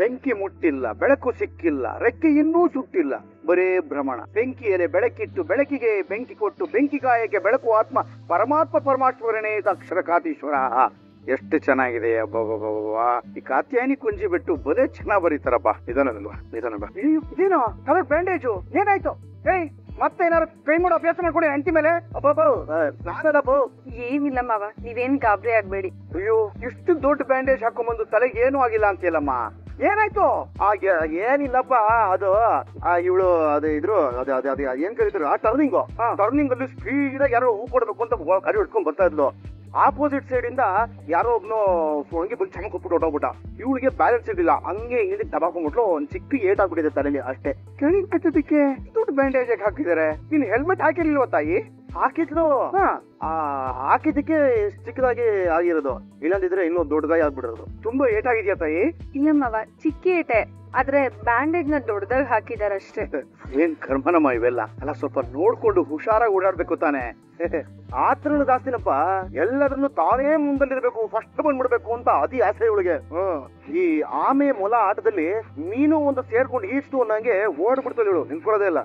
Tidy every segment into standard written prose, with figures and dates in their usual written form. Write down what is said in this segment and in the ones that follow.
ಬೆಂಕಿ ಮುಟ್ಟಿಲ್ಲ, ಬೆಳಕು ಸಿಕ್ಕಿಲ್ಲ, ರೆಕ್ಕೆ ಇನ್ನೂ ಸುಟ್ಟಿಲ್ಲ, ಬರೇ ಭ್ರಮಣ. ಬೆಂಕಿಯಲ್ಲಿ ಬೆಳಕಿಟ್ಟು ಬೆಳಕಿಗೆ ಬೆಂಕಿ ಕೊಟ್ಟು ಬೆಂಕಿಗಾಯಕ್ಕೆ ಬೆಳಕು ಆತ್ಮ ಪರಮಾತ್ಮ ಪರಮಾತ್ಮರನೇ ಅಕ್ಷರ ಕಾತೀಶ್ವರ. ಎಷ್ಟು ಚೆನ್ನಾಗಿದೆ ಅಬ್ಬಾ. ಈ ಕಾತ್ಯಾಯನಿ ಕುಂಜಿ ಬಿಟ್ಟು ಬರೇ ಚೆನ್ನಾಗ್ ಬರೀತಾರಪ್ಪ. ಇದೇನೋ ಕಲರ್ ಬ್ಯಾಂಡೇಜು, ಏನಾಯ್ತು? ಏಯ್ ಮತ್ತೆ ಏನಾರು ಕೈ ಮಾಡೋ ಅಭ್ಯಾಸ ಮಾಡ್ಕೊಡಿ ಹೆಂಡತಿ ಮೇಲೆ. ಏನಿಲ್ಲ ಮಾವ, ನೀವೇನ್ ಗಾಬರಿ ಆಗ್ಬೇಡಿ. ಅಯ್ಯೋ, ಇಷ್ಟು ದೊಡ್ಡ ಬ್ಯಾಂಡೇಜ್ ಹಾಕೊಂಡ್ಬಂದು ತಲೆಗೆ ಏನು ಆಗಿಲ್ಲ ಅಂತೀಯಲ್ಲಮ್ಮ, ಏನಾಯ್ತು? ಏನಿಲ್ಲಪ್ಪ, ಅದು ಇವಳು ಅದು ಇದ್ರು ಅದ ಏನ್ ಕರೀತಾರೆ ಆ ಟರ್ನಿಂಗ್ ಅಲ್ಲಿ ಸ್ಪೀಡ್ ಆಗಿ ಯಾರೋ ಹೂ ಕೊಡ್ಬೇಕು ಅಂತ ಗಾಡಿ ಹೊಡ್ಕೊಂಡ್ ಬರ್ತಾ ಇದ್ಲು. ಆಪೋಸಿಟ್ ಸೈಡ್ ಇಂದ ಯಾರೋ ಒಬ್ನು ಹಂಗೆ ಬಂದು ಚೆನ್ನಾಗಿ ಕೊಟ್ಬಿಟ್ಟು ಹೊಟ್ಟೋಗ್ಬಿಟ್ಟ. ಇವಳಿಗೆ ಬ್ಯಾಲೆನ್ಸ್ ಇರಲಿಲ್ಲ, ಹಂಗೆ ಹಿಂದೆ ದಬಾಕೊಂಡ್ಬಿಟ್ಲು. ಒಂದ್ ಚಿಕ್ಕ ಏಟ್ ಆಗ್ಬಿಟ್ಟಿದೆ ತಲೆಗೆ ಅಷ್ಟೇ. ಕೆಳಗೆ ಕಟ್ಟೋದಕ್ಕೆ ದೊಡ್ಡ ಬ್ಯಾಂಡೇಜ್ ಹಾಕಿದ್ದಾರೆ. ನೀನ್ ಹೆಲ್ಮೆಟ್ ಹಾಕಿರ್ಲಿಲ್ವ ತಾಯಿ? ಹಾಕಿದ್ರು, ಹಾಕಿದ್ದಕ್ಕೆ ಚಿಕ್ಕದಾಗಿ ಆಗಿರೋದು, ಇಲ್ಲಂದಿದ್ರೆ ಇನ್ನೂ ದೊಡ್ಡದಾಗಿ ಆಗ್ಬಿಡೋದು. ತುಂಬಾ ಏಟಾಗಿದ್ಯಾ ತಾಯಿ? ಇಲ್ಲ ಮಾವ, ಚಿಕ್ಕ ಏಟೆ, ಆದ್ರೆ ಬ್ಯಾಂಡೇಜ್ ನ ದೊಡ್ಡದಾಗಿ ಹಾಕಿದಾರಷ್ಟೇ. ಏನ್ ಕರ್ಮನಮ್ಮ ಇವೆಲ್ಲ. ಅಲ್ಲ, ಸ್ವಲ್ಪ ನೋಡ್ಕೊಂಡು ಹುಷಾರಾಗಿ ಓಡಾಡ್ಬೇಕು ತಾನೆ. ಆತರ ಜಾಸ್ತಿನಪ್ಪ, ಎಲ್ಲದನ್ನು ತಾನೇ ಮುಂದಲ್ಲಿರ್ಬೇಕು, ಫಸ್ಟ್ ಬಂದ್ಬಿಡ್ಬೇಕು ಅಂತ ಅತಿ ಆಸೆ ಇವಳಿಗೆ. ಈ ಆಮೆ ಮೊಲ ಆಟದಲ್ಲಿ ಮೀನು ಒಂದು ಸೇರ್ಕೊಂಡು ಈಸ್ತು ಅನ್ನಂಗೆ ಓಡ್ಬಿಡ್ತಾಳೆ ಇವಳು, ನಿಂತ್ಕೊಳ್ಳೋದೇ ಇಲ್ಲ.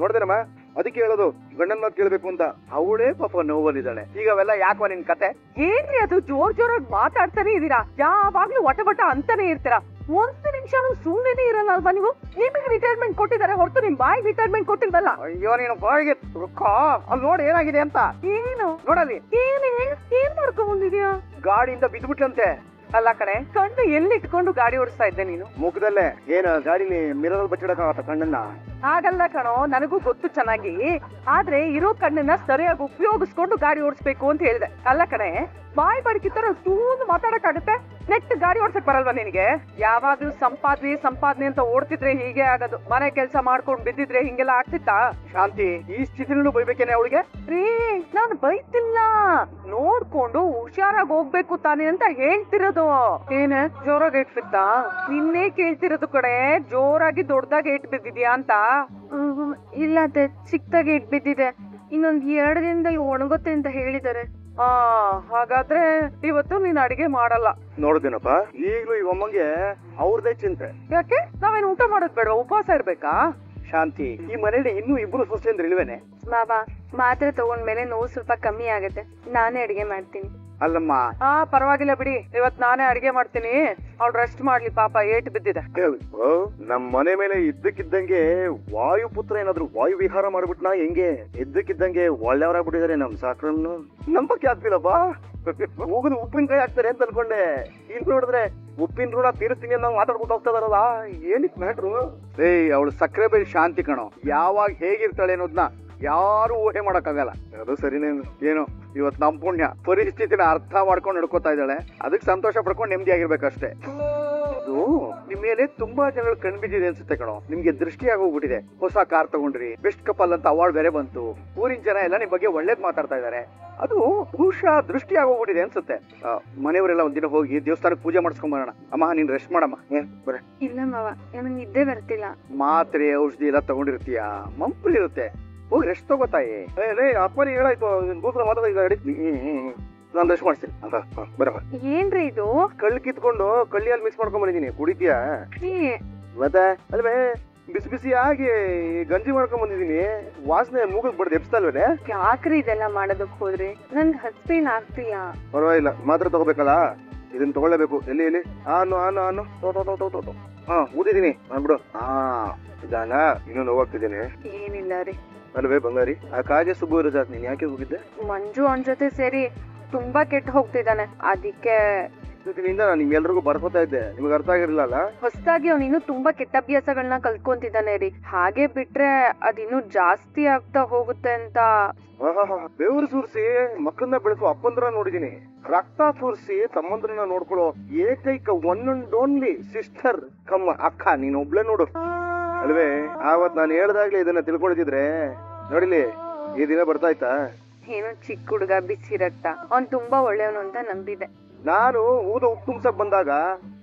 ನೋಡ್ದೇನಮ್ಮ, ಅದಕ್ಕೆ ಹೇಳೋದು ಗಂಡನ್ ಮಾತು ಕೇಳ್ಬೇಕು ಅಂತ. ಅವಳೇ ಪಾಪ ನೋವಲ್ಲಿದ್ದಾಳೆ. ಈಗ ಅವೆಲ್ಲ ಯಾಕೋ ನಿನ್ ಕತೆ? ಏನ್ರಿ ಅದು, ಜೋರಾಗಿ ಮಾತಾಡ್ತಾನೆ ಇದೀರಾ, ಯಾವಾಗ್ಲೂ ವಟ ಅಂತಾನೆ ಇರ್ತೀರಾ. ಒಂದು ನಿಮಿಷ ಸುಮ್ಮನೆ ಇರಲ್ಲ ಅಲ್ವಾ ನೀವು? ನಿಮಗೆ ರಿಟೈರ್ಮೆಂಟ್ ಕೊಟ್ಟಿದ್ದಾರೆ ಹೊರತು ನಿಮ್ ಬಾಯಿ ರಿಟೈರ್ಮೆಂಟ್ ಕೊಟ್ಟಿಲ್ವಲ್ಲ. ಅಯ್ಯೋ, ನೀನು ಬಾಯಿಗೆ ಅಲ್ಲಿ ನೋಡಿ ಏನಾಗಿದೆ ಅಂತ. ಏನು ನೋಡಲ್ಲಿ? ಏನ್ ಮಾಡ್ಕೊಂಡ್ ಬಂದಿದ್ಯಾ? ಗಾಡಿಯಿಂದ ಬಿದ್ದುಬಿಟ್ಲಂತೆ. ಅಲ್ಲ ಕಣೆ, ಕಣ್ಣು ಎಲ್ಲಿ ಇಟ್ಕೊಂಡು ಗಾಡಿ ಓಡಿಸ್ತಾ ಇದ್ದೆ ನೀನು? ಮುಖದಲ್ಲೇ. ಏನು ಗಾಡಿಲಿ ಮಿರರ್ ಬಚ್ಚಿಡಕ್ಕಾಗತ್ತ ಕಣ್ಣನ್ನ? ಹಾಗಲ್ಲ ಕಣೋ, ನನಗೂ ಗೊತ್ತು ಚೆನ್ನಾಗಿ. ಆದ್ರೆ ಇರೋ ಕಣ್ಣನ್ನ ಸರಿಯಾಗಿ ಉಪಯೋಗಿಸ್ಕೊಂಡು ಗಾಡಿ ಓಡಿಸ್ಬೇಕು ಅಂತ ಹೇಳಿದೆ. ಅಲ್ಲ ಕಣೆ, ಬಾಯಿ ಬಡಕಿತ್ತರ ಸೂನು ಮಾತಾಡಕ್ಕಾಗತ್ತೆ? ನೆಟ್ ಗಾಡಿ ಓಡ್ಸಕ್ ಬರಲ್ವಾ ನಿನಗೆ? ಯಾವಾಗ್ಲೂ ಸಂಪಾದನೆ ಅಂತ ಓಡ್ತಿದ್ರೆ ಹೀಗೆ ಆಗೋದು. ಮನೆ ಕೆಲಸ ಮಾಡ್ಕೊಂಡು ಬಿದ್ದಿದ್ರೆ ಹಿಂಗೆಲ್ಲ ಆಗ್ತಿತ್ತಾ? ಶಾಂತಿ, ಈ ಸ್ಥಿತಿನೂ ಬೈಬೇಕೇನೆ ಅವಳಿಗೆ? ರೀ, ನಾನು ಬೈತಿಲ್ಲ, ನೋಡ್ಕೊಂಡು ಹುಷಾರಾಗಿ ಹೋಗ್ಬೇಕು ತಾನೆ ಅಂತ ಹೇಳ್ತಿರೋದು. ಏನ ಜೋರಾಗಿ ಏಟ್ ಬಿತ್ತಾ? ನಿನ್ನೆ ಕೇಳ್ತಿರೋದು ಕಡೆ, ಜೋರಾಗಿ ದೊಡ್ಡದಾಗಿ ಏಟ್ ಬಿದ್ದಿದ್ಯಾ ಅಂತ. ಇಲ್ಲ ಅದೇ, ಚಿಕ್ಕದಾಗಿ ಏಟ್ ಬಿದ್ದಿದೆ. ಇನ್ನೊಂದ್ 2 ದಿನದಲ್ಲಿ ಒಣಗುತ್ತೆ ಅಂತ ಹೇಳಿದ್ದಾರೆ. ಹಾಗಾದ್ರೆ ಇವತ್ತು ನೀನ್ ಅಡಿಗೆ ಮಾಡಲ್ಲ? ನೋಡ್ದೇನಪ್ಪ, ಈಗ್ಲೂ ಈ ಅಮ್ಮಂಗೆ ಅವ್ರದೇ ಚಿಂತೆ. ಯಾಕೆ? ನಾವೇನು ಊಟ ಮಾಡೋದ್ ಬೇಡ, ಉಪವಾಸ ಇರ್ಬೇಕಾ? ಶಾಂತಿ, ಈ ಮನೇಲಿ ಇನ್ನೂ 2 ಸೊಸೆಯಂದ್ರು ಇಲ್ವೇನೆ? ಬಾಬಾ, ಮಾತ್ರೆ ತಗೊಂಡ್ಮೇಲೆ ನೋವು ಸ್ವಲ್ಪ ಕಮ್ಮಿ ಆಗುತ್ತೆ. ನಾನೇ ಅಡಿಗೆ ಮಾಡ್ತೀನಿ. ಅಲ್ಲಮ್ಮ, ಪರವಾಗಿಲ್ಲ ಬಿಡಿ, ಇವತ್ ನಾನೇ ಅಡಿಗೆ ಮಾಡ್ತೀನಿ. ಅವ್ಳು ರೆಸ್ಟ್ ಮಾಡ್ಲಿ, ಪಾಪ ಏಟ್ ಬಿದ್ದಿದೆ. ನಮ್ ಮನೆ ಮೇಲೆ ಇದ್ದಕ್ಕಿದ್ದಂಗೆ ವಾಯುಪುತ್ರ ಏನಾದ್ರು ವಾಯು ವಿಹಾರ ಮಾಡ್ಬಿಟ್ನಾ ಹೆಂಗೆ? ಇದ್ದಕ್ಕಿದ್ದಂಗೆ ಒಳ್ಳೆಯವರಾಗ್ಬಿಟ್ಟಿದಾರೆ ನಮ್ ಸಾಕ್ರನ್ನು. ನಂಬಕ್ಕೆ ಆಗ್ತಿಲ್ಲಪ್ಪ. ಹೋಗುದು ಉಪ್ಪಿನಕಾಯಿ ಹಾಕ್ತಾರೆ ಅಂತ ಅನ್ಕೊಂಡೆ, ಇಲ್ಲಿ ನೋಡಿದ್ರೆ ಉಪ್ಪಿನ ಋಣ ತೀರಿಸ್ತೀನಿ ಅಂತ ಮಾತಾಡ್ಬಿಟ್ಟು ಹೋಗ್ತದಾರಲ್ಲ. ಏನಿತ್ ಮ್ಯಾಟ್ರು? ಅವಳು ಸಕ್ಕರೆ ಬೈಲ್ ಶಾಂತಿ ಕಣೋ. ಯಾವಾಗ ಹೇಗಿರ್ತಾಳೆ ಅನ್ನೋದ್ನ ಯಾರು ಊಹೆ ಮಾಡಕ್ಕಾಗಲ್ಲ. ಅದು ಸರಿನೇ. ಏನೋ ಇವತ್ ನಮ್ ಪುಣ್ಯ ಪರಿಸ್ಥಿತಿನ ಅರ್ಥ ಮಾಡ್ಕೊಂಡು ನಡ್ಕೋತಾ ಇದ್ದಾಳೆ. ಅದಕ್ಕೆ ಸಂತೋಷ ಪಡ್ಕೊಂಡು ನೆಮ್ಮದಿ ಆಗಿರ್ಬೇಕಷ್ಟೇ. ಅದು ನಿಮ್ ಮೇಲೆ ತುಂಬಾ ಜನಗಳು ಕಣ್ಬಿದ್ದಿದೆ ಅನ್ಸುತ್ತೆ ಕಣೋ. ನಿಮ್ಗೆ ದೃಷ್ಟಿ ಆಗೋಗ್ಬಿಟ್ಟಿದೆ. ಹೊಸ ಕಾರ್ ತಗೊಂಡ್ರಿ, ಬೆಸ್ಟ್ ಕಪಲ್ ಅಂತ ಅವಾರ್ಡ್ ಬೇರೆ ಬಂತು. ಊರಿನ ಜನ ಎಲ್ಲ ನಿಮ್ ಬಗ್ಗೆ ಒಳ್ಳೇದ್ ಮಾತಾಡ್ತಾ ಇದಾರೆ. ಅದು ಬಹುಶಃ ದೃಷ್ಟಿ ಆಗೋಗ್ಬಿಟ್ಟಿದೆ ಅನ್ಸುತ್ತೆ. ಮನೆಯವರೆಲ್ಲ ಒಂದಿನ ಹೋಗಿ ದೇವಸ್ಥಾನಕ್ಕೆ ಪೂಜೆ ಮಾಡಿಸ್ಕೊಂಡ್ ಬರೋಣ. ಅಮ್ಮ, ನೀನ್ ರೆಸ್ಟ್ ಮಾಡಮ್ಮ. ಬರ. ಇಲ್ಲ ಮಾವ, ನನಗೆ ನಿದ್ದೆ ಬರ್ತಿಲ್ಲ. ಮಾತ್ರೆ ಔಷಧಿ ಎಲ್ಲ ತಗೊಂಡಿರ್ತೀಯ, ಮಂಪ್ರಿರುತ್ತೆ. ಹೋಗಿ ರೆಸ್ಟ್ ತಗೋತಾಯಿ. ಅಪ್ಪನಿ ಹೇಳಾಯ್ತು, ಕೂತ್ರೆ ಮಾತಾಡ. ಈಗ ನಾನು ರೆಸ್ಟ್ ಮಾಡ್ತೀನಿ ಅಂತ. ಬರಪ್ಪ. ಏನ್ರಿ ಇದು? ಕಳ್ಳು ಕಿತ್ಕೊಂಡು ಕಳ್ಳಿಯಲ್ಲಿ ಮಿಕ್ಸ್ ಮಾಡ್ಕೊಂಡ್ ಬಂದಿದ್ದೀನಿ, ಕುಡಿತೀಯಾ? ಮತ್ತೆ ಅಲ್ವೇ ಬಿಸಿ ಬಿಸಿ ಆಗಿ ಗಂಜಿ ಮಾಡ್ಕೊಂಡ್ ಬಂದಿದ್ದೀನಿ. ವಾಸನೆ ಮೂಗಕ್ ಬಡ್ದು ಎಬ್ಸ್ತಲ್ವೇನೆ? ಯಾಕ್ರಿ ಇದೆಲ್ಲ ಮಾಡೋದಕ್ ಹೋದ್ರಿ? ನನ್ಗೆ ಹಸ್ಪೇನ್ ಆಗ್ತೀಯಾ? ಪರವಾಗಿಲ್ಲ, ಮಾತ್ರ ತಗೋಬೇಕಲ್ಲ, ಇದನ್ನ ತಗೊಳ್ಳೇಬೇಕು. ಎಲ್ಲಿ ಆನು ಊದಿದ್ದೀನಿ ಬಿಡು. ಇದಾನ ಇನ್ನೂ ನೋವಾಗ್ತಿದ್ದೀನಿ. ಏನಿಲ್ಲ ರೀ. ಅಲ್ವೇ ಬಂಗಾರಿ, ಆ ಕಾಜೆ ಸುಬ್ಬು ಇರೋ ಜಾತ್ ನೀನ್ ಯಾಕೆ ಹೋಗಿದ್ದೆ? ಮಂಜು ಅವನ್ ಜೊತೆ ಸೇರಿ ತುಂಬಾ ಕೆಟ್ಟ ಹೋಗ್ತಿದ್ದಾನೆ, ಅದಕ್ಕೆ ನಿಮ್ಗೆಲ್ರಿಗೂ ಬರ್ಕೋತಾ ಇದ್ದೆ. ನಿಮ್ಗೆ ಅರ್ಥ ಆಗಿರ್ಲಿಲ್ಲ. ಹೊಸದಾಗಿ ಅವ್ನಿನ್ನು ತುಂಬಾ ಕೆಟ್ಟ ಅಭ್ಯಾಸಗಳನ್ನ ಕಲ್ತ್ಕೊಂತಿದ್ದಾನೆ ರೀ. ಹಾಗೆ ಬಿಟ್ರೆ ಅದಿನ್ನೂ ಜಾಸ್ತಿ ಆಗ್ತಾ ಹೋಗುತ್ತೆ ಅಂತ. ಬೆವರು ಸುರಿಸಿ ಮಕ್ಕಳನ್ನ ಬೆಳೆಸೋ ಅಪ್ಪಂದ್ರ ನೋಡಿದೀನಿ. ರಕ್ತ ಸುರಿಸಿ ತಮ್ಮಂದ್ರನ್ನ ನೋಡ್ಕೊಳ್ಳೋ ಏಕೈಕ ಒನ್ ಅಂಡ್ ಓನ್ಲಿ ಸಿಸ್ಟರ್ ಕಮ್ಮ ಅಕ್ಕ ನೀನ್ ಒಬ್ಳೆ ನೋಡು. ಅಲ್ವೇ, ಆವತ್ ನಾನು ಹೇಳ್ದಾಗ್ಲೇ ಇದನ್ನ ತಿಳ್ಕೊಂಡಿದ್ರೆ ನೋಡಿಲಿ ಈ ದಿನ ಬರ್ತಾ ಇತ್ತಾ? ಏನೋ ಚಿಕ್ಕ ಹುಡುಗ, ಬಿಸಿ ರಕ್ತ, ಅವ್ನ್ ತುಂಬಾ ಒಳ್ಳೆಯವನು ಅಂತ ನಂಬಿದೆ. ನಾನು ಉಪ್ಪು ತುಂಬಸಕ್ ಬಂದಾಗ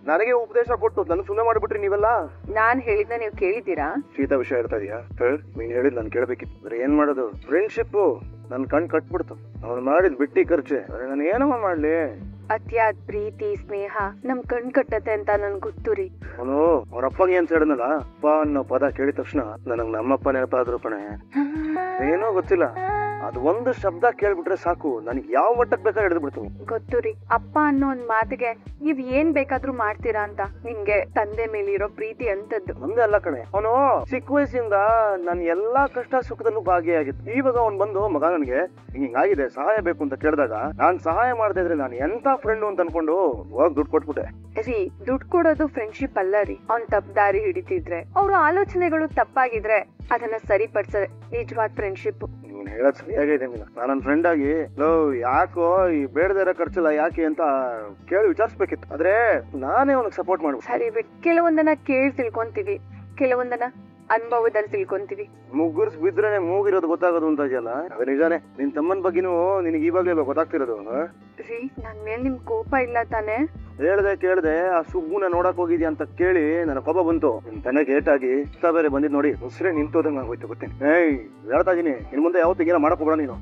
ನನಗೆ ಉಪದೇಶ ಕೊಟ್ಟು ನನ್ ಸುಮ್ಮನೆ ಮಾಡ್ಬಿಟ್ರಿ ನೀವೆಲ್ಲ. ನಾನ್ ಹೇಳಿದ್ನ ನೀವ್ ಕೇಳಿದ್ದೀರಾ? ಶೀತ ವಿಷಯ ಇರ್ತಾ ಇದೆಯಾ? ನೀನ್ ಹೇಳಿದ್ ನಾನು ಕೇಳ್ಬೇಕಿತ್ತು. ಏನ್ ಮಾಡೋದು, ಫ್ರೆಂಡ್ಶಿಪ್ ನನ್ ಕಣ್ ಕಟ್ಬಿಡ್ತು. ಅವ್ನು ಮಾಡಿದ್ ಬಿಟ್ಟಿ ಖರ್ಚೆ. ನಾನು ಏನಮ್ಮ ಮಾಡ್ಲಿ? ಅತಿಯಾದ ಪ್ರೀತಿ ಸ್ನೇಹ ನಮ್ ಕಣ್ ಕಟ್ಟತ್ತೆ ಅಂತ ನನ್ ಗೊತ್ತು ರೀ. ಅವನು ಅವ್ರ ಅಪ್ಪಗೆ ಏನ್ ಹೇಳಿದ್ನಲ್ಲ, ಅಪ್ಪ ಅನ್ನೋ ಪದ ಕೇಳಿದ ತಕ್ಷಣ ನನಗ್ ನಮ್ಮಪ್ಪ ನೆನಪಾದ್ರು ಕಣೆ. ಏನೋ ಗೊತ್ತಿಲ್ಲ, ಅದು ಒಂದು ಶಬ್ದ ಕೇಳ್ಬಿಟ್ರೆ ಸಾಕು, ನನಗೆ ಯಾವ ಮಟ್ಟಕ್ಕೆ ಬೇಕಾದ್ರೆ ಹಿಡಿದು ಬಿಡ್ತೀನಿ. ಗೊತ್ತು ರೀ, ಅಪ್ಪ ಅನ್ನೋ ಒಂದ್ ಮಾತಿಗೆ ನೀವ್ ಏನ್ ಬೇಕಾದ್ರೂ ಮಾಡ್ತೀರಾ ಅಂತ. ನಿಮ್ಗೆ ತಂದೆ ಮೇಲಿರೋ ಪ್ರೀತಿ ಅಂತದ್ದು. ಒಂದೇ ಅಲ್ಲ ಕಣೆ, ಅವನು ಚಿಕ್ಕ ವಯಸ್ಸಿಂದ ನನ್ ಎಲ್ಲಾ ಕಷ್ಟ ಸುಖದಲ್ಲೂ ಭಾಗಿಯಾಗಿತ್ತು. ಇವಾಗ ಅವ್ನ್ ಬಂದು ಮಗ ನನ್ಗೆ ಹಿಂಗಾಗಿದೆ ಸಹಾಯ ಬೇಕು ಅಂತ ಕೇಳಿದಾಗ ನಾನ್ ಸಹಾಯ ಮಾಡದೇ ಇದ್ರೆ ನಾನು ಎಂತ ಫ್ರೆಂಡ್ ಅಂತ ಅನ್ಕೊಂಡು ಹೋಗ್ ದುಡ್ಡು ಕೊಟ್ಬಿಟ್ಟೆ. ರೀ, ದುಡ್ಡು ಕೊಡೋದು ಫ್ರೆಂಡ್ಶಿಪ್ ಅಲ್ಲ ರೀ. ಅವ್ನ್ ತಪ್ಪ ದಾರಿ ಹಿಡಿತಿದ್ರೆ, ಅವ್ರ ಆಲೋಚನೆಗಳು ತಪ್ಪಾಗಿದ್ರೆ ಅದನ್ನ ಸರಿಪಡಿಸದೆ ನಿಜವಾದ ಫ್ರೆಂಡ್ಶಿಪ್. ನೀನ್ ಹೇಳೋದ್ ಸರಿಯಾಗಿದೆ ಮೀನಾ. ನಾನು ನನ್ನ ಫ್ರೆಂಡ್ ಆಗಿ ಯಾಕೋ ಈ ಬೇಡದೇ ಇರೋ ಖರ್ಚಲ್ಲ ಯಾಕೆ ಅಂತ ಕೇಳಿ ವಿಚಾರಿಸ್ಬೇಕಿತ್ತು, ಆದ್ರೆ ನಾನೇ ಅವನಿಗೆ ಸಪೋರ್ಟ್ ಮಾಡ್ಬೇಕು. ಸರಿ ಬಿಟ್, ಕೆಲವೊಂದನ್ನ ಕೇಳಿ ತಿಳ್ಕೊಂತೀವಿ, ಕೆಲವೊಂದನ್ನ ಅನುಭವದಲ್ಲಿ ತಿಳ್ಕೊಂತೀವಿ. ಮುಗ್ಗುರ್ಸ್ ಬಿದ್ರೇನೆ ಮೂಗಿರೋದು ಗೊತ್ತಾಗೋದು ಅಂತ ಇದೆಯಲ್ಲ, ಅದು ನಿಜಾನೇ. ನಿನ್ ತಮ್ಮನ್ ಬಗ್ಗೆನೂ ನಿನಗೆ ಇವಾಗ್ಲೇ ಗೊತ್ತಾಗ್ತಿರೋದು. ರೀ, ನನ್ ಮೇಲೆ ನಿಮ್ ಕೋಪ ಇಲ್ಲ ತಾನೆ? ಕೇಳ್ದೆ ಆ ಸುಬ್ಬುನ ನೋಡಕ್ ಹೋಗಿದ್ಯಾ ಅಂತ ಕೇಳಿ ನನ್ನ ಕೋಪ ಬಂತು. ನಿನ್ ತನಗೆ ಏಟಾಗಿ ಇಷ್ಟ ಬೇರೆ ಬಂದಿದ್ ನೋಡಿ ಉಸಿರೇ ನಿಂತೋದಂಗ ಆಗೋಯ್ತು. ಗೊತ್ತೇನೆ, ಹೇಳ್ತಾ ಇದೀನಿ, ಇನ್ ಮುಂದೆ ಯಾವತ್ತಿಗೆ ಏನೋ ಮಾಡಕ್ ಹೋಗೋಣ ನೀನು.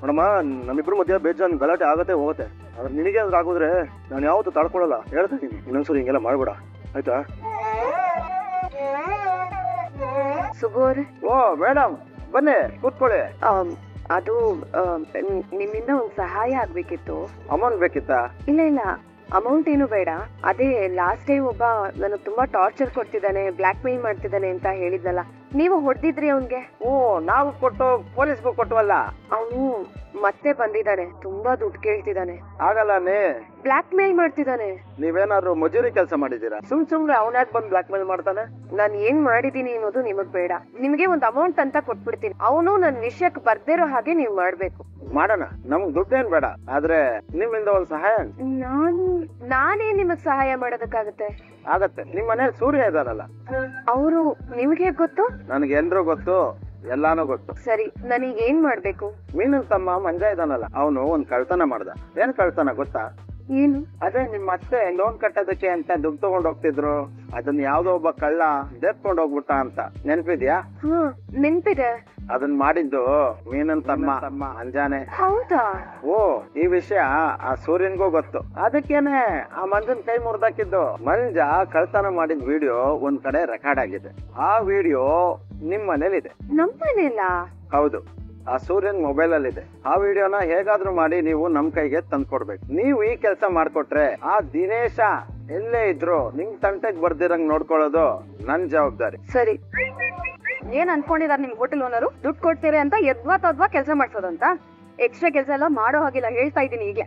ನೋಡಮ್ಮ, ನಮ್ಮಿಬ್ರು ಮಧ್ಯ ಬೇಜಾನ್ ಗಲಾಟೆ ಆಗತ್ತೆ ಹೋಗತ್ತೆ, ಆದ್ರೆ ನಿನಗೆ ಅದ್ರ ಆಗೋದ್ರೆ ನಾನು ಯಾವತ್ತೂ ತಡ್ಕೊಳಲ್ಲ. ಹೇಳ್ತಾ ಇದೀನಿ, ಇನ್ನೊಂದ್ಸರಿ ಹಿಂಗೆಲ್ಲ ಮಾಡ್ಬೇಡ, ಆಯ್ತಾ? ಸುಬ್ಬು ಅವ್ರೆ. ಓ ಮೇಡಮ್, ಬನ್ನಿ ಕೂತ್ಕೊಳ್ಳಿ. ಅದು ನಿಮ್ಮಿಂದ ಒಂದ್ ಸಹಾಯ ಆಗ್ಬೇಕಿತ್ತು. ಅಮೌಂಟ್ ಬೇಕಿತ್ತಾ? ಇಲ್ಲ, ಅಮೌಂಟ್ ಏನು ಬೇಡ. ಅದೇ ಲಾಸ್ಟ್ ಟೈಮ್ ಒಬ್ಬ ನನಗ್ ತುಂಬಾ ಟಾರ್ಚರ್ ಕೊಡ್ತಿದ್ದಾನೆ, ಬ್ಲಾಕ್ ಮೇಲ್ ಮಾಡ್ತಿದ್ದಾನೆ ಅಂತ ಹೇಳಿದ್ನಲ್ಲ, ನೀವು ಹೊಡೆದಿದ್ರಿ ಅವನ್ಗೆ. ಓ, ನಾವು ಕೊಟ್ಟು ಪೊಲೀಸ್ಗೂ ಕೊಟ್ಟವಲ್ಲ. ಅವನು ಮತ್ತೆ ಬಂದಿದ್ದಾನೆ, ತುಂಬಾ ದುಡ್ಡು ಕೇಳ್ತಿದ್ದಾನೆ. ಆಗಲ್ಲ, ಬ್ಲಾಕ್ ಮೇಲ್ ಮಾಡ್ತಿದ್ದಾನೆ. ನೀವೇನಾದ್ರು ಮಜೂರಿ ಕೆಲಸ ಮಾಡಿದೀರಾ? ಸುಮ್ನೆ ಅವನ್ ಯಾಕೆ ಬಂದ್ ಬ್ಲಾಕ್ ಮೇಲ್ ಮಾಡ್ತಾನೆ? ನಾನ್ ಏನ್ ಮಾಡಿದೀನಿ ಅನ್ನೋದು ನಿಮಗ್ ಬೇಡ. ನಿಮ್ಗೆ ಒಂದ್ ಅಮೌಂಟ್ ಅಂತ ಕೊಟ್ಬಿಡ್ತೀನಿ. ಅವನು ನನ್ ವಿಷಯಕ್ಕೆ ಬರ್ದಿರೋ ಹಾಗೆ ನೀವ್ ಮಾಡ್ಬೇಕು. ಮಾಡೋಣ, ನಮ್ಗ್ ದುಡ್ಡೇನ್ ಬೇಡ, ಆದ್ರೆ ನಿಮ್ಮಿಂದ ಒಂದ್ ಸಹಾಯ. ನಾನೇ ನಿಮಗ್ ಸಹಾಯ ಮಾಡೋದಕ್ಕಾಗತ್ತೆ? ಆಗತ್ತೆ. ನಿಮ್ ಮನೇಲಿ ಸೂರ್ಯ ಇದಾರಲ್ಲ, ಅವರು ನಿಮ್ಗೆ ಗೊತ್ತು? ನನ್ಗೆ ಎಲ್ರೂ ಗೊತ್ತು, ಎಲ್ಲಾನು ಗೊತ್ತು. ಸರಿ, ನನಗ್ ಏನ್ ಮಾಡ್ಬೇಕು? ಮೀನನ್ ತಮ್ಮ ಮಂಜ ಇದಾನಲ್ಲ, ಅವನು ಒಂದ್ ಕಳ್ತನ ಮಾಡ್ದ. ಏನ್ ಕಳ್ತನ ಗೊತ್ತಾ? ಏನು? ಅದೇ ನಿಮ್ ಮತ್ತೆ ಲೋನ್ ಕಟ್ಟೋದಕ್ಕೆ ಅಂತ ದುಡ್ಡು ತಗೊಂಡ್ ಹೋಗ್ತಿದ್ರು, ಅದನ್ನ ಯಾವ್ದೋ ಒಬ್ಬ ಕಳ್ಳ ದೇರ್ಕೊಂಡ್ ಹೋಗ್ಬಿಟ್ಟ ಅಂತ ನೆನ್ಪಿದ್ಯಾ? ನೆನ್ಪಿದೆ. ಅದನ್ ಮಾಡಿದ್ದು ಮೀನನ್ ತಮ್ಮ ಅಂಜಾನೆ. ಹೌದಾ? ಓ, ಈ ವಿಷಯ ಆ ಸೂರ್ಯನ್ಗೂ ಗೊತ್ತು. ಅದಕ್ಕೇನೆ ಆ ಮಂಜನ್ ಕೈ ಮುರ್ದಾಕಿದ್ದು. ಮಂಜ ಕಳ್ತನ ಮಾಡಿದ ವಿಡಿಯೋ ಒಂದ್ ಕಡೆ ರೆಕಾರ್ಡ್ ಆಗಿದೆ. ಆ ವಿಡಿಯೋ ನಿಮ್ ಮನೇಲಿದೆ. ನಮ್ ಮನೇಲ? ಹೌದು, ಆ ಸೂರ್ಯನ್ ಮೊಬೈಲ್ ಅಲ್ಲಿ ಇದೆ. ಆ ವಿಡಿಯೋನ ಹೇಗಾದ್ರೂ ಮಾಡಿ ನೀವು ನಮ್ ಕೈಗೆ ತಂದ್ಕೊಡ್ಬೇಕು. ನೀವು ಈ ಕೆಲಸ ಮಾಡ್ಕೊಟ್ರೆ ಆ ದಿನೇಶ ಎಲ್ಲೇ ಇದ್ರು ನಿಮ್ ತಂಟೆಗ್ ಬರ್ದಿರಂಗ್ ನೋಡ್ಕೊಳ್ಳೋದು ನನ್ ಜವಾಬ್ದಾರಿ. ಸರಿ, ಏನ್ ಅನ್ಕೊಂಡಿದಾರ ನಿಮ್ ಹೋಟೆಲ್ ಓನರು? ದುಡ್ಡು ಕೊಡ್ತೀರಿ ಅಂತ ಯದ್ವಾ ಕೆಲಸ ಮಾಡ್ಸೋದಂತ? ಎಕ್ಸ್ಟ್ರಾ ಕೆಲಸ ಎಲ್ಲ ಮಾಡೋ ಹಾಗಿಲ್ಲ, ಹೇಳ್ತಾ ಇದೀನಿ ಈಗ.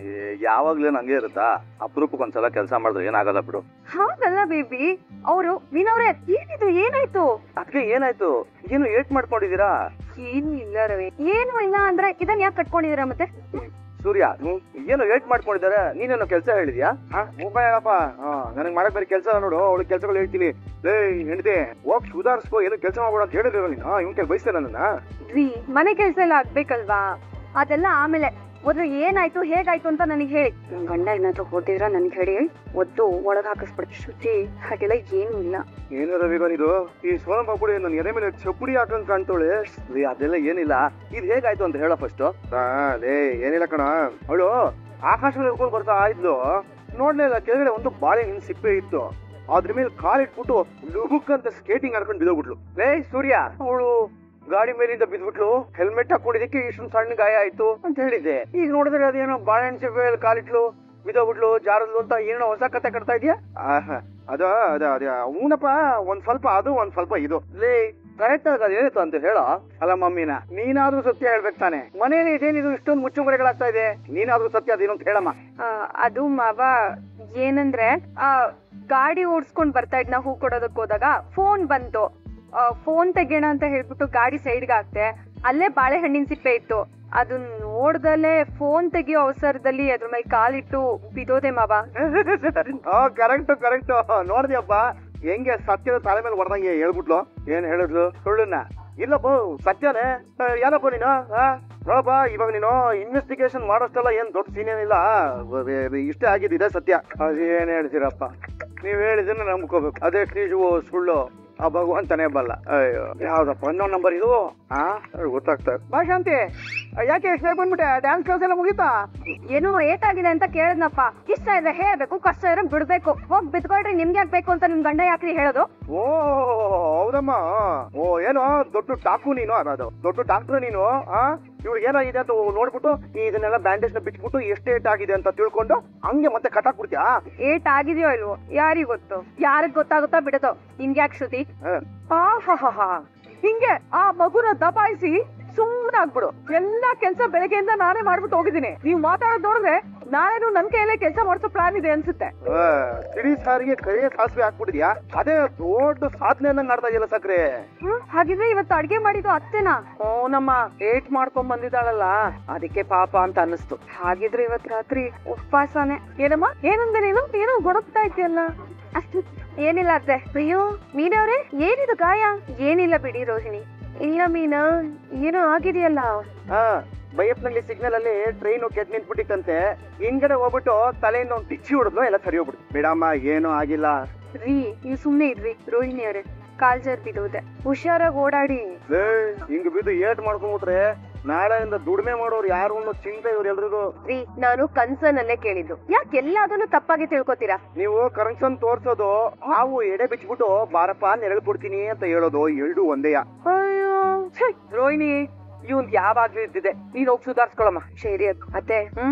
ಯಾವಾಗ್ಲೂ ನಂಗೆ ಇರುತ್ತಾ? ಅಪರೂಪಕ್ಕೆ ಒಂದ್ಸಲ ಕೆಲಸ ಮಾಡಿದ್ರೆ ಏನಾಗಲ್ಲ ಬಿಡು. ಹಾಗಲ್ಲ ಬೇಬಿ. ಅವರು ಮೀನವ್ರೆ, ಏನಿದು, ಏನಾಯ್ತು? ಅದಕ್ಕೆ ಏನಾಯ್ತು? ಏನು ಏಟ್ ಮಾಡ್ಕೊಂಡಿದೀರಾ? ಏನು ಇಲ್ಲ ರವಿ. ಏನು ಇಲ್ಲ ಅಂದ್ರೆ ಇದನ್ ಯಾಕೆ ಕಟ್ಕೊಂಡಿದೀರಾ ಮತ್ತೆ? ಸೂರ್ಯ, ಏನು ಏಟ್ ಮಾಡ್ಕೊಂಡಿದ್ದಾರೆ? ನೀನೇನೋ ಕೆಲಸ ಹೇಳಿದ್ಯಾ? ಹೇಳಪ್ಪ, ನನಗ್ ಮಾಡಕ್ ಬೇರೆ ಕೆಲಸ ನೋಡು. ಅವಳಿಗೆ ಕೆಲಸಗಳು ಹೇಳ್ತೀನಿ. ಹೆಂಡತಿ ಹೋಗ್ ಸುಧಾರಿಸ್ಕೋ, ಏನು ಕೆಲಸ ಮಾಡ್ಬೇಡ ಅಂತ ಹೇಳಿದ್ರು ನೀನು. ಇವ್ನ ಕೆಲ ಬಯಸ್ತಾರ ನನ್ನ? ರೀ, ಮನೆ ಕೆಲಸ ಎಲ್ಲ ಆಗ್ಬೇಕಲ್ವಾ? ಅದೆಲ್ಲ ಆಮೇಲೆ. ಮೊದ್ಲು ಏನಾಯ್ತು, ಹೇಗಾಯ್ತು ಅಂತ ನನಗೆ ಹೇಳಿ. ನನ್ ಗಂಡ ಏನಾದ್ರು ಹೊಡೆದಿದ್ರ ನನ್ಗೆ ಹೇಳಿ, ಒದ್ದು ಒಳಗ್ ಹಾಕಿಸ್ಬಿಡ್ತು. ಶುಚಿ, ಹಾಗೆಲ್ಲ ಏನು ಇಲ್ಲ. ಏನು ರವಿಗನಿದು? ಈ ಸೋನಮ್ಮ ಪುಡಿ ನನ್ ಎದೆ ಮೇಲೆ ಚಪ್ಪುಡಿ ಹಾಕಂಗ್ ಕಾಣ್ತೋಳೆ. ಅದೆಲ್ಲ ಏನಿಲ್ಲ. ಇದು ಹೇಗಾಯ್ತು ಅಂತ ಹೇಳ ಫಸ್ಟ್. ಏನಿಲ್ಲ ಕಣ, ಅವಳು ಆಕಾಶದಲ್ಲಿ ಹಿಡ್ಕೊಂಡು ಬರ್ತಾ ಇದ್ಲು. ನೋಡ್ಲಿಲ್ಲ, ಕೆಳಗಡೆ ಒಂದು ಬಾಳೆಹಣ್ಣು ಸಿಪ್ಪೆ ಇತ್ತು. ಅದ್ರ ಮೇಲೆ ಕಾಲಿಟ್ಬಿಟ್ಟು ಲುಬುಕ್ ಅಂತ ಸ್ಕೇಟಿಂಗ್ ಆಡ್ಕೊಂಡು ಬಿದ್ದೋಗ್ಬಿಟ್ಲು. ಸೂರ್ಯ, ಅವಳು ಗಾಡಿ ಮೇಲಿಂದ ಬಿದ್ಬಿಟ್ಲು. ಹೆಲ್ಮೆಟ್ ಹಾಕೊಂಡಿದ್ದಕ್ಕೆ ಇಷ್ಟೊಂದು ಸಣ್ಣ ಗಾಯ ಆಯ್ತು ಅಂತ ಹೇಳಿದ್ದೆ. ಈಗ ನೋಡಿದ್ರೆ ಅದೇನೋ ಬಾಳೆಹಣ್ಣು ಸಿಪ್ಪೆ ಕಾಲಿಟ್ಲು, ಬಿದ್ದೋಗ್ಬಿಟ್ಲು, ಜಾರದ್ಲು ಅಂತ ಏನೋ ಹೊಸ ಕತೆ ಕಟ್ತಾ ಇದೆಯಾ? ಅದ ಅವನಪ್ಪ, ಒಂದ್ ಸ್ವಲ್ಪ ಅದು ಒಂದ್ ಸ್ವಲ್ಪ ಇದು. ಕರೆಕ್ಟ್ ಆಗ ಏನಿತ್ತು ಅಂತ ಹೇಳ. ಅಲ್ಲ ಮಮ್ಮಿನ, ನೀನಾದ್ರೂ ಸತ್ಯ ಹೇಳ್ಬೇಕು ತಾನೆ. ಮನೇಲಿ ಇದೇನಿದು ಇಷ್ಟೊಂದು ಮುಚ್ಚುಮರೆಗಳಾಗ್ತಾ ಇದೆ? ನೀನಾದ್ರೂ ಸತ್ಯ ಅದೇನು ಅಂತ ಹೇಳಮ್ಮ. ಅದು ಮಾವ, ಏನಂದ್ರೆ ಗಾಡಿ ಓಡಿಸ್ಕೊಂಡ್ ಬರ್ತಾ ಇದ್ನ ಹೂ ಕೊಡೋದಕ್ ಹೋದಾಗ ಫೋನ್ ಬಂತು. ಫೋನ್ ತೆಗೆಯೋಣ ಅಂತ ಹೇಳ್ಬಿಟ್ಟು ಗಾಡಿ ಸೈಡ್ಗೆ ಹಾಕ್ತೆ. ಅಲ್ಲೇ ಬಾಳೆಹಣ್ಣಿನ ಸಿಪ್ಪೆ ಇತ್ತು. ಅದು ನೋಡ್ದಲ್ಲೇ ಫೋನ್ ತೆಗಿಯೋ ಅವಸರದಲ್ಲಿ ಅದ್ರ ಮೇಲೆ ಕಾಲಿಟ್ಟು ಬಿದೋದೆ ಮಾವ. ಕರೆಕ್ಟ್ ನೋಡ್ದಿಯಪ್ಪ, ಹೆಂಗೆ ಸತ್ಯದ ತಲೆ ಮೇಲೆ ಹೊಡೆದಂಗೆ ಹೇಳ್ಬಿಟ್ಲು. ಏನ್ ಹೇಳಿದ್ಲು? ಸುಳ್ಳುನ್ನ? ಇಲ್ಲಪ್ಪ, ಸತ್ಯನೇ. ಏನಪ್ಪ ನೀನು? ನೋಡಪ್ಪ, ಇವಾಗ ನೀನು ಇನ್ವೆಸ್ಟಿಗೇಷನ್ ಮಾಡೋಷ್ಟೆಲ್ಲ ಏನ್ ದೊಡ್ಡ ಸೀನ್ ಏನಿಲ್ಲ. ಇಷ್ಟೇ ಆಗಿದ್ದಿದೆ ಸತ್ಯ. ಅದೇನ್ ಹೇಳ್ತೀರಪ್ಪ, ನೀವ್ ಹೇಳಿದನ್ನ ನಂಬ್ಕೋಬೇಕು. ಅದೇ ನಿಜವೋ ಸುಳ್ಳು ಆ ಭಗವಂತನೇ ಬಲ್ಲ. ಅಯ್ಯೋ, ಯಾವ್ದಪ್ಪ ಇನ್ನೊಂದು ನಂಬರ್ ಇದು? ಗೊತ್ತಾಗ್ತಾ. ಬಾ ಶಾಂತಿ. ಯಾಕೆ ಎಷ್ಟು ಬಂದ್ಬಿಟ್ಟೆ? ಡ್ಯಾನ್ಸ್ ಕ್ಲಾಸ್ ಎಲ್ಲ ಮುಗೀತಾ? ಏನೋ ಏಟಾಗಿದೆ ಅಂತ ಕೇಳಿದ್ನಪ್ಪ. ಇಷ್ಟ ಇದ್ರೆ ಹೇಳ್ಬೇಕು, ಕಷ್ಟ ಇದ್ರೆ ಬಿಡ್ಬೇಕು. ಹೋಗ್ ಬಿದ್ಕೊಳ್ರಿ, ನಿಮ್ಗೆ ಯಾಕೆ ಬೇಕು ಅಂತ ನಿಮ್ ಗಂಡ ಯಾಕ್ರಿ ಹೇಳೋದು? ಓ ಹೌದಮ್ಮ. ಓ ಏನೋ ದೊಡ್ಡ ಡಾಕು ನೀನು, ಅದು ದೊಡ್ಡ ಡಾಕ್ಟ್ರ್ ನೀನು. ಇವ್ರಿಗೆ ಏನಾಗಿದೆ ಅಂತ ನೋಡ್ಬಿಟ್ಟು ಇದನ್ನೆಲ್ಲ ಬ್ಯಾಂಡೇಜ್ ನ ಬಿಚ್ಬಿಟ್ಟು ಎಷ್ಟು ಏಟ್ ಆಗಿದೆ ಅಂತ ತಿಳ್ಕೊಂಡು ಹಂಗೆ ಮತ್ತೆ ಕಟಾಕ್ ಬಿಡ್ತೀಯಾ? ಏಟ್ ಆಗಿದೆಯೋ ಇಲ್ವೋ ಯಾರಿಗ್ ಗೊತ್ತು? ಯಾರಿಗ್ ಗೊತ್ತಾಗುತ್ತಾ ಬಿಡೋದು? ನಿಮ್ಗೆ ಯಾಕೆ ಶ್ರುತಿ? ಹಿಂಗೆ ಆ ಮಗುನ ದಬಾಯಿಸಿ ಸುಮ್ಮನೆ ಆಗ್ಬಿಡು. ಎಲ್ಲಾ ಕೆಲ್ಸ ಬೆಳಗ್ಗೆಯಿಂದ ನಾನೇ ಮಾಡ್ಬಿಟ್ಟು ಹೋಗಿದ್ದೀನಿ. ನೀವ್ ಮಾತಾಡೋದ್ ನೋಡಿದ್ರೆ ನಾಳೆನು ನನ್ ಕೈಯಲ್ಲೇ ಕೆಲಸ ಮಾಡಿಸೋ ಪ್ಲಾನ್ ಇದೆ ಅನ್ಸುತ್ತೆ. ತಿಳಿ ಸಾರಿಗೆ ಕೈಯ ಸಾಸಿವೆ ಹಾಕ್ಬಿಟ್ಟಿದ್ಯಾ? ಅದೇ ದೊಡ್ಡ ಸಾಧನೆ ಅನ್ನಂಗ್ ಆಡ್ತಾ ಇದೆಯಲ್ಲ ಸಕ್ರೆ. ಹಾಗಿದ್ರೆ ಇವತ್ತು ಅಡ್ಗೆ ಮಾಡಿದ್ದು ಅತ್ತೆನಾ? ನಮ್ಮ ಏಟ್ ಮಾಡ್ಕೊಂಡ್ ಬಂದಿದ್ದಾಳಲ್ಲ ಅದಕ್ಕೆ ಪಾಪ ಅಂತ ಅನ್ನಿಸ್ತು. ಹಾಗಿದ್ರೆ ಇವತ್ ರಾತ್ರಿ ಉಪವಾಸನೆ. ಏನಮ್ಮ ಏನಂದೆ ನೀನು? ಏನೋ ಗೊಡಕ್ತಾ ಇದೆಯಲ್ಲ. ಏನಿಲ್ಲ ಅತ್ತೆ. ಅಯ್ಯೋ ಮೀನವ್ರೆ, ಏನಿದು ಗಾಯ? ಏನಿಲ್ಲ ಬಿಡಿ ರೋಹಿಣಿ. ಇಲ್ಲ ಮೀನಾ, ಏನೋ ಆಗಿದೆಯಲ್ಲ. ಬೈಯಪ್ನಲ್ಲಿ ಸಿಗ್ನಲ್ ಅಲ್ಲಿ ಟ್ರೈನ್ ಕೆಟ್ ನಿಂತ್ಬಿಟ್ಟಿತ್ತಂತೆ. ಹಿಂಗಡೆ ಹೋಗ್ಬಿಟ್ಟು ತಲೆಯಿಂದ ಒಂದು ಟಿಚ್ಚಿ ಹೊಡೆದ್ಲು, ಎಲ್ಲ ಸರಿ ಹೋಗ್ಬಿಟ್ಟು. ಬಿಡಮ್ಮ, ಏನೂ ಆಗಿಲ್ಲ. ರೀ ನೀವು ಸುಮ್ನೆ ಇದ್ರಿ ರೋಹಿಣಿ ಅವ್ರೆ, ಕಾಲ್ ಜರ್ ಬಿದ್ದೋದೆ. ಹುಷಾರಾಗಿ ಓಡಾಡಿ. ಹಿಂಗ್ ಬಿದ್ದು ಏಟ್ ಮಾಡ್ಕೊಂಡ್ಬಿಟ್ರೆ ನಾಳೆಯಿಂದ ದುಡಿಮೆ ಮಾಡೋರು ಯಾರು ಅನ್ನೋ ಚಿಂತೆ ಇವ್ರು ಎಲ್ರಿಗೂ. ರೀ ನಾನು ಕನ್ಸನಲ್ಲೇ ಕೇಳಿದ್ದು, ಯಾಕೆ ಎಲ್ಲದನ್ನು ತಪ್ಪಾಗಿ ತಿಳ್ಕೊತೀರಾ? ನೀವು ಕನ್ಸನ್ ತೋರ್ಸೋದು, ಹಾವು ಎಡೆ ಬಿಚ್ಬಿಟ್ಟು ಬಾರಪ್ಪ ನೆರಳು ಕೊಡ್ತೀನಿ ಅಂತ ಹೇಳೋದು, ಎರಡು ಒಂದೇಯ. ಅಯ್ಯೋ ರೋಹಿಣಿ, ಇವಂದ್ ಯಾವಾಗ್ಲೂ ಇದ್ದಿದೆ. ನೀನ್ ಹೋಗಿ ಸುಧಾರ್ಸ್ಕೊಳಮ್ಮ. ಸರಿ ಅತ್ತೆ.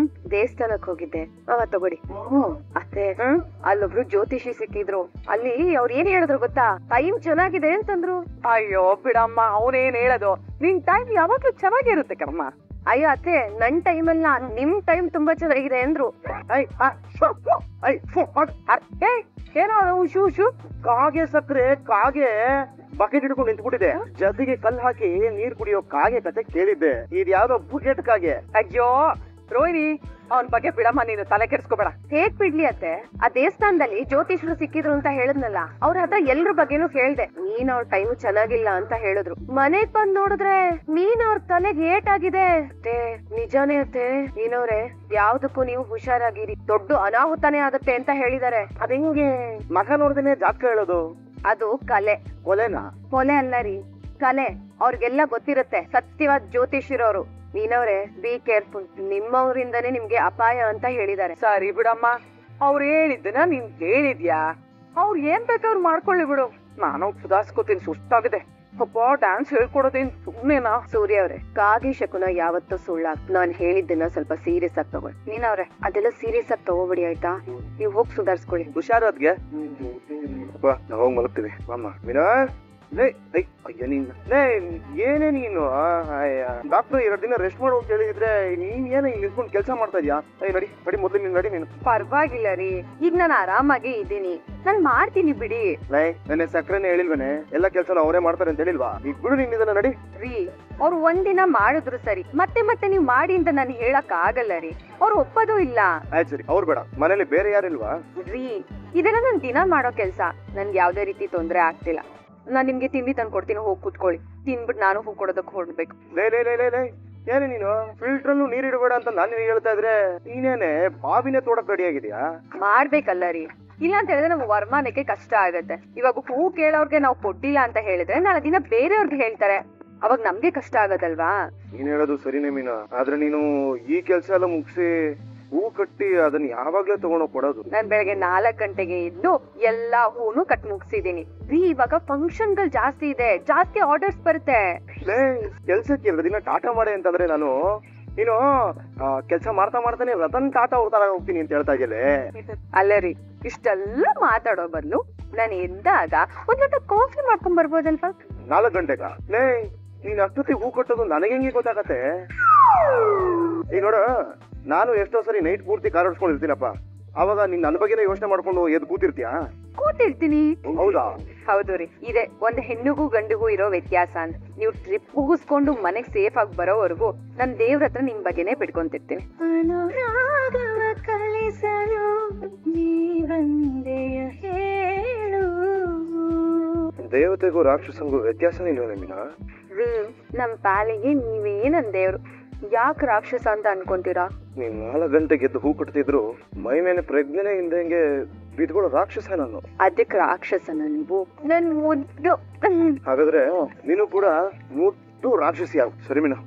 ದೇವಸ್ಥಾನಕ್ ಹೋಗಿದ್ದೆ, ತಗೊಡಿ. ಅತ್ತೆ ಅಲ್ಲೊಬ್ರು ಜ್ಯೋತಿಷಿ ಸಿಕ್ಕಿದ್ರು. ಅಲ್ಲಿ ಅವ್ರು ಏನ್ ಹೇಳಿದ್ರು ಗೊತ್ತಾ? ಟೈಮ್ ಚೆನ್ನಾಗಿದೆ ಅಂತಂದ್ರು. ಅಯ್ಯೋ ಬಿಡಮ್ಮ, ಅವನೇನ್ ಹೇಳೋದು? ನಿನ್ ಟೈಮ್ ಯಾವಾಗ್ಲೂ ಚೆನ್ನಾಗಿರುತ್ತೆ ಕರ್ಮ. ಅಯ್ಯೋ ಅತ್ತೆ, ನನ್ ಟೈಮ್ ಅಲ್ಲ, ನಿಮ್ ಟೈಮ್ ತುಂಬಾ ಚೆನ್ನಾಗಿದೆ ಅಂದ್ರು. ಏನೋ ಹುಷು ಹುಷು. ಕಾಗೆ ಸಕ್ರೆ, ಕಾಗೆ ಬಕೆಟ್ ಹಿಡ್ಕೊಂಡು ನಿಂತ್ಬಿಟ್ಟಿದೆ. ಜೊತೆಗೆ ಕಲ್ಲು ಹಾಕಿ ನೀರ್ ಕುಡಿಯೋ ಕಾಗೆ ಕತೆ ಕೇಳಿದ್ದೆ. ಇದು ಯಾವ್ದೋ ಬುಕೆಟ್ ಕಾಗೆ. ಅಯ್ಯೋ ರೋಹಿಣಿ, ಅವನ್ ಬಗ್ಗೆ ಬಿಡಮ್ಮ, ನೀನು ತಲೆ ಕೆಡ್ಸ್ಕೊಬೇಡ. ಹೇಗ್ ಬಿಡ್ಲಿ ಅತ್ತೆ? ಆ ದೇವಸ್ಥಾನದಲ್ಲಿ ಜ್ಯೋತಿಷ್ರು ಸಿಕ್ಕಿದ್ರು ಅಂತ ಹೇಳಿದ್ನಲ್ಲ, ಅವ್ರ ಹತ್ರ ಎಲ್ರ ಬಗ್ಗೆನೂ ಹೇಳ್ದೆ. ಮೀನ್ ಅವ್ರ ಟೈಮ್ ಚೆನ್ನಾಗಿಲ್ಲ ಅಂತ ಹೇಳಿದ್ರು. ಮನೆಗ್ ಬಂದ್ ನೋಡಿದ್ರೆ ಮೀನ್ ಅವ್ರ ತಲೆಗೆ ಏಟಾಗಿದೆ. ನಿಜಾನೇ ಅತ್ತೆ. ಮೀನವ್ರೆ, ಯಾವ್ದಕ್ಕೂ ನೀವು ಹುಷಾರಾಗಿರಿ, ದೊಡ್ಡ ಅನಾಹುತನೇ ಆಗುತ್ತೆ ಅಂತ ಹೇಳಿದಾರೆ. ಅದಿಂಗೆ ಮಗ ನೋಡ್ದೇನೆ ಜಾತಕ ಹೇಳೋದು? ಅದು ಕಲೆ. ಕೊಲೆನಾ? ಕೊಲೆ ಅಲ್ಲ ರೀ, ಕಲೆ. ಅವ್ರಿಗೆಲ್ಲ ಗೊತ್ತಿರುತ್ತೆ, ಸತ್ಯವಾದ ಜ್ಯೋತಿಷಿರೋರು. ಮೀನವ್ರೆ, ಬಿ ಕೇರ್ಫುಲ್, ನಿಮ್ಮವರಿಂದನೇ ನಿಮ್ಗೆ ಅಪಾಯ ಅಂತ ಹೇಳಿದ್ದಾರೆ. ಸರಿ ಬಿಡಮ್ಮ, ಅವ್ರು ಹೇಳಿದ್ದನ್ನ ನೀನ್ ಕೇಳಿದ್ಯಾ? ಅವ್ರು ಏನ್ ಬೇಕಾದ್ರು ಮಾಡ್ಕೊಳ್ಳಿ ಬಿಡು. ನಾನು ಸುಧಾರ್ಸ್ಕೋತೀನಿ, ಸುಸ್ತಾಗಿದೆ. ಅಪ್ಪ, ಡ್ಯಾನ್ಸ್ ಹೇಳ್ಕೊಡೋದೇನ್ ಸುಮ್ನೆನಾ? ಸೂರ್ಯ ಅವ್ರೆ, ಕಾಗೆ ಶಕುನ ಯಾವತ್ತೂ ಸುಳ್ಳ. ನಾನ್ ಹೇಳಿದ್ದನ್ನ ಸ್ವಲ್ಪ ಸೀರಿಯಸ್ ಆಗಿ ತಗೊಳ್ಳಿ. ಮೀನವ್ರೆ, ಅದೆಲ್ಲ ಸೀರಿಯಸ್ ಆಗಿ ತಗೋಬಿಡಿ ಆಯ್ತಾ? ನೀವ್ ಹೋಗಿ ಸುಧಾರ್ಸ್ಕೊಳ್ಳಿ. ಹುಷಾರಾದ್ಗೆ. ನಾವು ಹೋಗಿ ಮಲಗ್ತೀವಿ. ಅಮ್ಮ ಮೀನಾ, ಅಯ್ಯ ಏನೇ ನೀನು? ಡಾಕ್ಟರ್ 2 ದಿನ ರೆಸ್ಟ್ ಮಾಡೋಕ್ ಹೇಳಿದ್ರೆ ನೀನ್ ಏನ ಇಲ್ಲಿ ನಿಂತ್ಕೊಂಡು ಕೆಲಸ ಮಾಡ್ತಾ ಇದ್ಯಾ? ನಡಿ ನಡಿ, ಮೊದ್ಲು ನೀನ್ ನಡಿ. ನೀನು ಪರವಾಗಿಲ್ಲ ರೀ, ಈಗ ನಾನು ಆರಾಮಾಗಿ ಇದ್ದೀನಿ, ನಾನ್ ಮಾಡ್ತೀನಿ ಬಿಡಿ. ನೆನ್ನೆ ಸಕ್ಕರೆನೆ ಹೇಳಿಲ್ವೇನೆ, ಎಲ್ಲ ಕೆಲಸ ಅವರೇ ಮಾಡ್ತಾರೆ ಅಂತ ಹೇಳಿಲ್ವಾ? ಈಗ ಬಿಡು ನೀನ್ ಇದನ್ನ, ನಡಿ. ರೀ, ಅವ್ರು ಒಂದಿನ ಮಾಡಿದ್ರು ಸರಿ, ಮತ್ತೆ ಮತ್ತೆ ನೀವ್ ಮಾಡಿ ಅಂತ ನಾನು ಹೇಳಕ್ ಆಗಲ್ಲ ರೀ. ಅವ್ರು ಒಪ್ಪೋದು ಇಲ್ಲ. ಆಯ್ತು ಸರಿ, ಅವ್ರು ಬೇಡ, ಮನೇಲಿ ಬೇರೆ ಯಾರಿಲ್ವಾ? ರೀ, ಇದೆಲ್ಲ ನನ್ ದಿನ ಮಾಡೋ ಕೆಲ್ಸ, ನನ್ಗೆ ಯಾವ್ದೇ ರೀತಿ ತೊಂದ್ರೆ ಆಗ್ತಿಲ್ಲ. ನಾನ್ ನಿಮ್ಗೆ ತಿಂಡಿ ತಂದು ಕೊಡ್ತೀನಿ, ಹೋಗಿ ಕೂತ್ಕೊಳ್ಳಿ. ತಿನ್ಬಿಟ್ಟು ನಾನು ಹೂ ಕೊಡೋದಕ್ಕೆ ಹೊರಡ್ಬೇಕು. ಏನೇ ನೀನು ಫಿಲ್ಟ್ರಲ್ಲೂ ನೀರ್ ಇಡಬೇಡ ಅಂತ ನಾನು ಹೇಳ್ತಾ ಇದ್ರೆ ನೀನೇನೆ ಬಾವಿನೇ ತೋಡಕ್ ರೆಡಿ ಆಗಿದ್ಯಾ? ಮಾಡ್ಬೇಕಲ್ಲ ರೀ, ಇಲ್ಲ ಅಂತ ಹೇಳಿದ್ರೆ ನಮ್ಗೆ ವರಮಾನಕ್ಕೆ ಕಷ್ಟ ಆಗತ್ತೆ. ಇವಾಗ ಹೂ ಕೇಳೋರ್ಗೆ ನಾವು ಕೊಟ್ಟಿಲ್ಲ ಅಂತ ಹೇಳಿದ್ರೆ ನಾಳೆ ದಿನ ಬೇರೆಯವ್ರಿಗೆ ಹೇಳ್ತಾರೆ, ಅವಾಗ ನಮ್ಗೆ ಕಷ್ಟ ಆಗದಲ್ವಾ? ನೀನ್ ಹೇಳೋದು ಸರಿನೇ ಮೀನಾ, ಆದ್ರೆ ನೀನು ಈ ಕೆಲ್ಸ ಎಲ್ಲ ಮುಗಿಸಿ ಹೂ ಕಟ್ಟಿ ಅದನ್ನ ಯಾವಾಗ್ಲೇ ತಗೊಂಡೋಗ್ ಕೊಡೋದು? ನಾನ್ ಬೆಳಗ್ಗೆ 4 ಗಂಟೆಗೆ ಇದ್ದು ಎಲ್ಲಾ ಹೂನು ಕಟ್ ಮುಗಿಸಿದೀನಿ ರೀ. ಇವಾಗ ಫಂಕ್ಷನ್ ಗಳು ಜಾಸ್ತಿ ಇದೆ, ಜಾಸ್ತಿ ಆರ್ಡರ್ಸ್ ಬರುತ್ತೆ. ಕೆಲ್ಸಕ್ಕೆ 2 ದಿನ ಟಾಟಾ ಮಾಡಿ ಅಂತಂದ್ರೆ ನಾನು ನೀನು ಕೆಲ್ಸ ಮಾಡ್ತಾನೆ ರತನ್ ಟಾಟಾ ಹೋಗ್ತಾರ ಹೋಗ್ತೀನಿ ಅಂತ ಹೇಳ್ತಾ ಇದ್ದಲೆ. ಅಲ್ಲ ರೀ, ಇಷ್ಟೆಲ್ಲ ಮಾತಾಡೋ ಬದಲು ನಾನು ಎದ್ದಾಗ ಒಂದ್ ಲೋಟ ಕಾಫಿ ಮಾಡ್ಕೊಂಡ್ ಬರ್ಬೋದಲ್ವಾ? 4 ಗಂಟೆಗ? ನೀನ್ ಅಷ್ಟೊತ್ತಿಗೆ ಹೂ ಕಟ್ಟೋದು ನನಗೆ ಹೆಂಗೆ ಗೊತ್ತಾಗತ್ತೆ? ಈಗ ನೋಡ, ನಾನು ಎಷ್ಟೋ ಸರಿ ನೈಟ್ ಪೂರ್ತಿ ಕಾರ್ ಓಡಿಸ್ಕೊಂಡಿರ್ತೀನಪ್ಪ, ಅವಾಗ ನೀನ್ ನನ್ನ ಬಗ್ಗೆನೇ ಯೋಚನೆ ಮಾಡ್ಕೊಂಡು ಎದ್ದು ಕೂತಿರ್ತೀಯಾ? ಕೂತಿರ್ತೀನಿ. ಹೌದಾ? ಹೌದು ರೀ, ಇದೆ ಒಂದ್ ಹೆಣ್ಣಿಗೂ ಗಂಡಿಗೂ ಇರೋ ವ್ಯತ್ಯಾಸ ಅಂತ. ನೀವು ಟ್ರಿಪ್ ಮುಗಿಸ್ಕೊಂಡು ಮನೆಗ್ ಸೇಫ್ ಆಗಿ ಬರೋವರೆಗೂ ನನ್ ದೇವ್ರ ಹತ್ರ ನಿಮ್ ಬಗ್ಗೆನೇ ಬಿಡ್ಕೊಂತಿರ್ತೀನಿ. ದೇವತೆಗೂ ರಾಕ್ಷಸಂಗೂ ವ್ಯತ್ಯಾಸನೇ ಇಲ್ವೇ ಮೀನಾ? ರೀ, ನಮ್ ಪಾಲಿಗೆ ನೀವೇ ನನ್ ದೇವ್ರು, ಯಾಕೆ ರಾಕ್ಷಸ ಅಂತ ಅನ್ಕೊಂತೀರಾ? ನೀನ್ 4 ಗಂಟೆಗೆ ಎದ್ದು ಹೂ ಕಟ್ತಿದ್ರು ಮೈ ಮೇಲೆ ಪ್ರಜ್ಞೆನೆ ಇಲ್ದಂಗೆ ಬಿದ್ಕೊಳ್ಳೋ ರಾಕ್ಷಸ ನಾನು. ಅದಕ್ಕೆ ರಾಕ್ಷಸನ ನೀವು? ನನ್ ಮುದ್ದು. ಹಾಗಾದ್ರೆ ನೀನು ಕೂಡ ದೊಡ್ಡ ರಾಕ್ಷಸಿ ಆಗ. ಸರಿ ಮೀನಾ,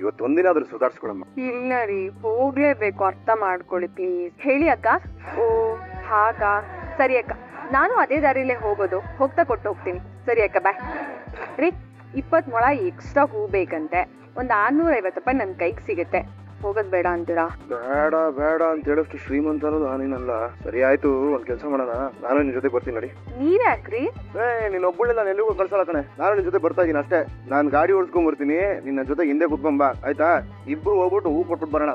ಇವತ್ತೊಂದಿನ ಆದ್ರೂ ಸುಧಾರಿಸ್ಕೊಳಮ್ಮ. ಇಲ್ಲ ರೀ, ಹೋಗ್ಲೇಬೇಕು, ಅರ್ಥ ಮಾಡ್ಕೊಳ್ಳಿ ಪ್ಲೀಸ್. ಹೇಳಿ ಅಕ್ಕ. ಓ ಹಾಗಾ, ಸರಿ ಅಕ್ಕ, ನಾನು ಅದೇ ದಾರಿಲೇ ಹೋಗೋದು, ಹೋಗ್ತಾ ಕೊಟ್ಟು ಹೋಗ್ತೀನಿ. ಸರಿ ಅಕ್ಕ, ಬಾಯ್. ರೀ, 20 ಮೊಳ ಎಕ್ಸ್ಟ್ರಾ ಹೂ ಬೇಕಂತೆ, ಒಂದು 650 ರೂಪಾಯಿ ನನ್ನ ಕೈಗೆ ಸಿಗುತ್ತೆ. ಹೋಗೋದ್ ಬೇಡ ಅಂತೀರಾ? ಬೇಡ ಬೇಡ ಅಂತ ಹೇಳಷ್ಟು ಶ್ರೀಮಂತ ಅನ್ನೋದು ನಾನೇನಲ್ಲ. ಸರಿ ಆಯ್ತು, ಒಂದ್ ಕೆಲಸ ಮಾಡೋಣ, ನಾನು ನಿನ್ ಜೊತೆ ಬರ್ತೀನಿ ನೋಡಿ. ನೀವ್ ಯಾಕ್ರಿ? ನೀನ್ ಒಬ್ಬಳೆ ನಾನು ಎಲ್ಲಿಗೂ ಕಳ್ಸಲ್ಲ ಕಣೆ, ನಾನು ನಿನ್ ಜೊತೆ ಬರ್ತಾ ಇದೀನಿ ಅಷ್ಟೇ. ನಾನ್ ಗಾಡಿ ಓಡಿಸ್ಕೊಂಡ್ ಬರ್ತೀನಿ, ನಿನ್ನ ಜೊತೆ ಹಿಂದೆ ಕುತ್ಕೊಂಬ ಆಯ್ತಾ? ಇಬ್ರು ಹೋಗ್ಬಿಟ್ಟು ಹೂ ಕೊಟ್ಬಿಟ್ಟು ಬರೋಣ.